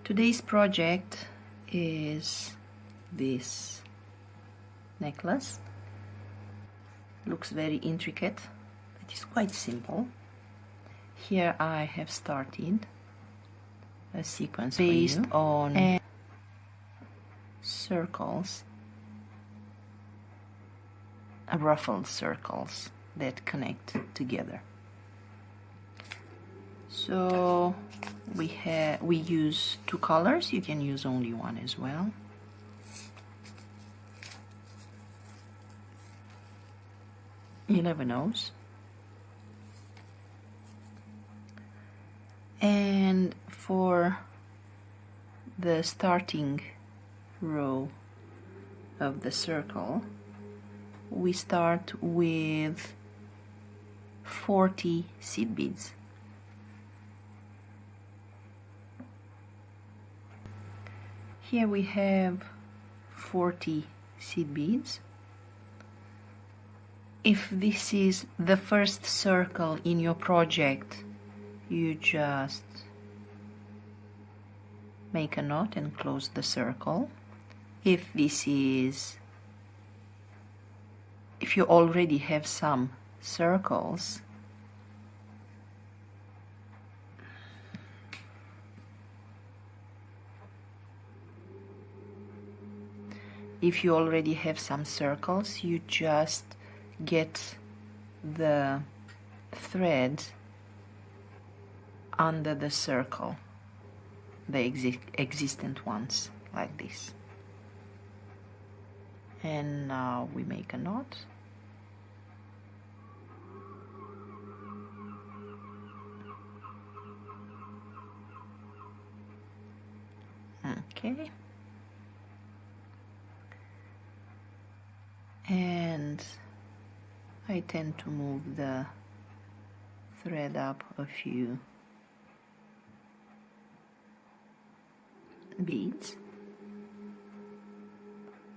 Today's project is this necklace. Looks very intricate, but it's quite simple. Here I have started a sequence based on circles, ruffled circles that connect together. So we use two colors. You can use only one as well. You never know. And for the starting row of the circle, we start with 40 seed beads. Here we have 40 seed beads. If this is the first circle in your project, you just make a knot and close the circle. If you already have some circles, you just get the thread under the circle, the existent ones, like this. And now we make a knot. Okay. And I tend to move the thread up a few beads.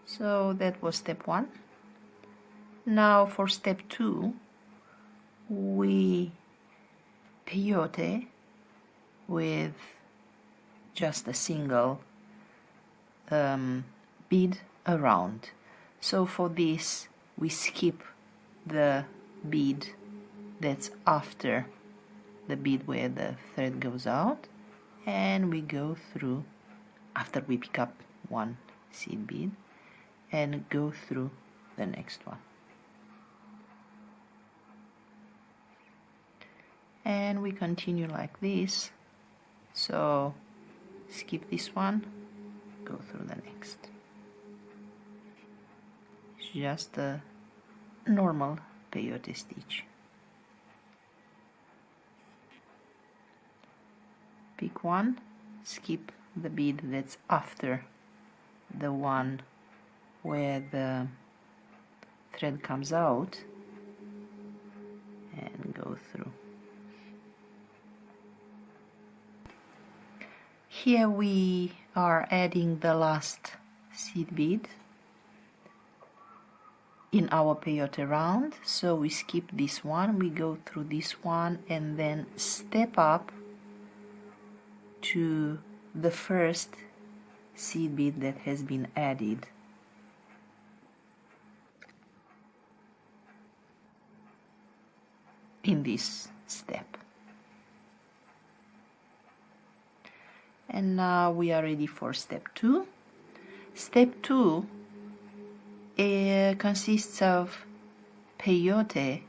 So that was step one. Now for step two, we peyote with just a single bead around. So for this we skip the bead that's after the bead where the thread goes out, and we go through after we pick up one seed bead and go through the next one. And we continue like this. So skip this one, go through the next. It's just a normal peyote stitch. Pick one, skip the bead that's after the one where the thread comes out, and go through. Here we are adding the last seed bead in our peyote round, so we skip this one, we go through this one, and then step up to the first seed bead that has been added. In this step. And now we are ready for step two. Step two consists of peyote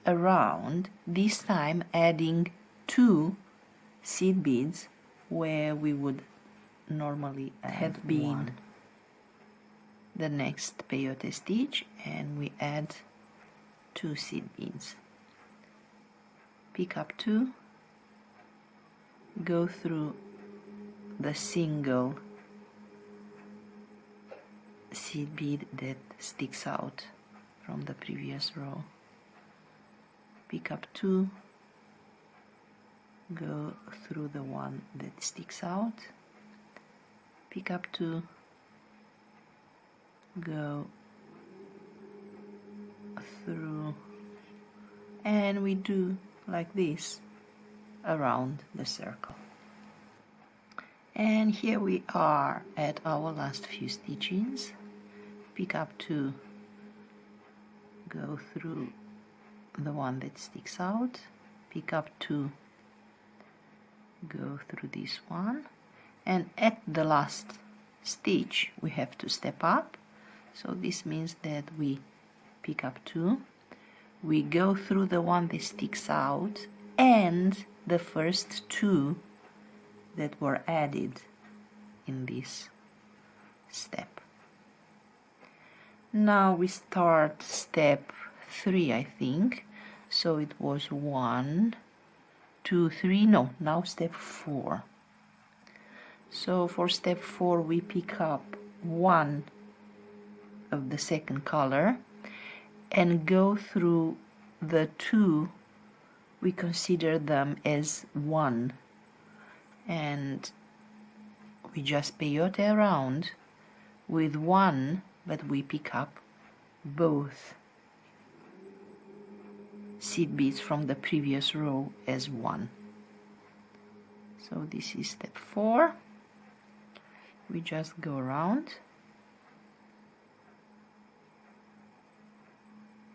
around, this time adding 2 seed beads where we would normally have been the next peyote stitch, and we add 2 seed beads. Pick up 2, go through the single seed bead that sticks out from the previous row. Pick up 2, go through the one that sticks out, pick up 2, go through, and we do like this around the circle. And here we are at our last few stitches. Pick up 2, go through the one that sticks out, pick up 2, go through this one, and at the last stitch we have to step up. So this means that we pick up 2, we go through the one that sticks out and the first 2 that were added in this step. Now we start step 3, I think. So it was 1, 2, 3, no, now step 4. So for step 4 we pick up 1 of the second color and go through the 2, we consider them as 1, and we just peyote around with 1, but we pick up both seed beads from the previous row as 1. So this is step 4. We just go around,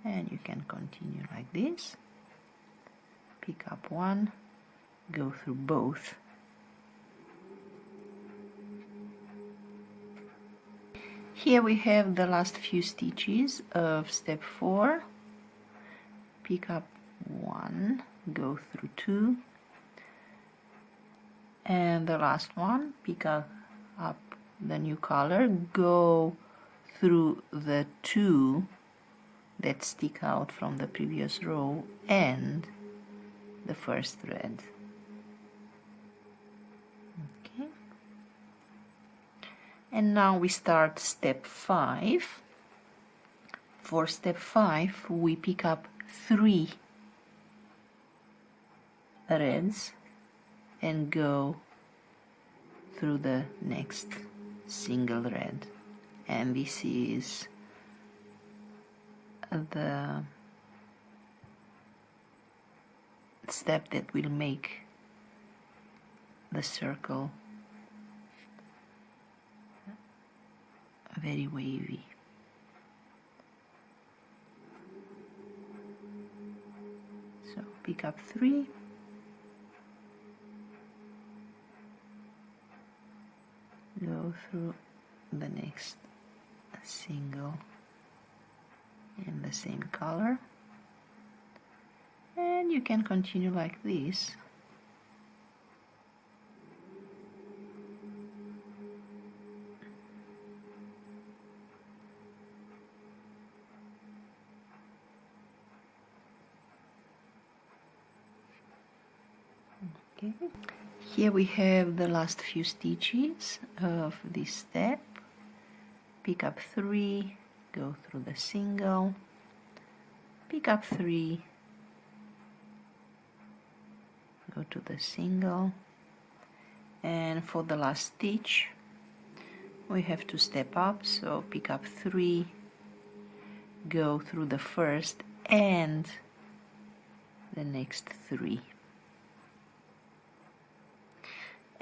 and you can continue like this. Pick up 1, go through both. Here we have the last few stitches of step 4. Pick up 1, go through 2, and the last one, pick up the new color, go through the 2 that stick out from the previous row and the first thread. Okay. And now we start step 5. For step 5 we pick up 3 threads and go through the next single thread, and this is the step that will make the circle very wavy. So pick up 3, go through the next single in the same color, and you can continue like this. Okay. Here we have the last few stitches of this step. Pick up 3, go through the single, pick up 3, go to the single, and for the last stitch we have to step up, so pick up 3, go through the first and the next 3.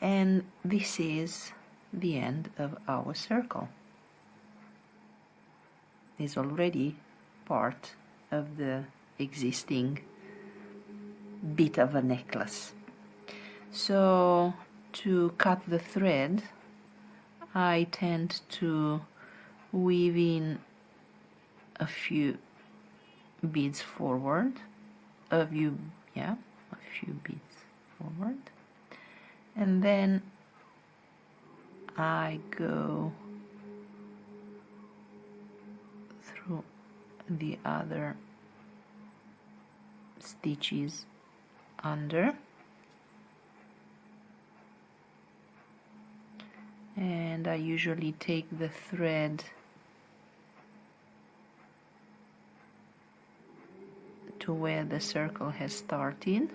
And this is the end of our circle. Is already part of the existing bit of a necklace. So to cut the thread, I tend to weave in a few beads forward, a few beads forward, and then I go through the other stitches under, and I usually take the thread to where the circle has started.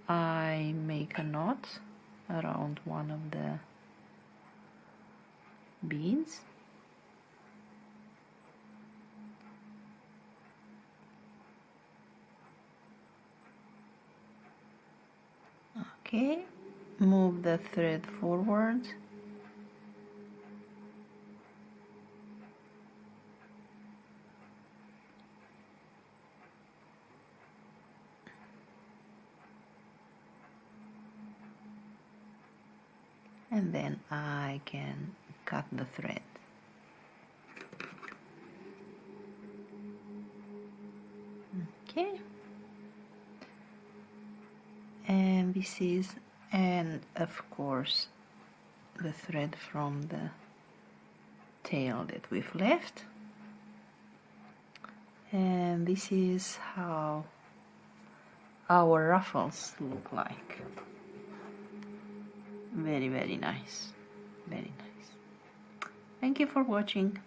I make a knot around one of the beads, okay, move the thread forward and then I can cut the thread. Okay, and this is, and of course the thread from the tail that we've left, and this is how our ruffles look like. Very, very nice. Very nice. Thank you for watching.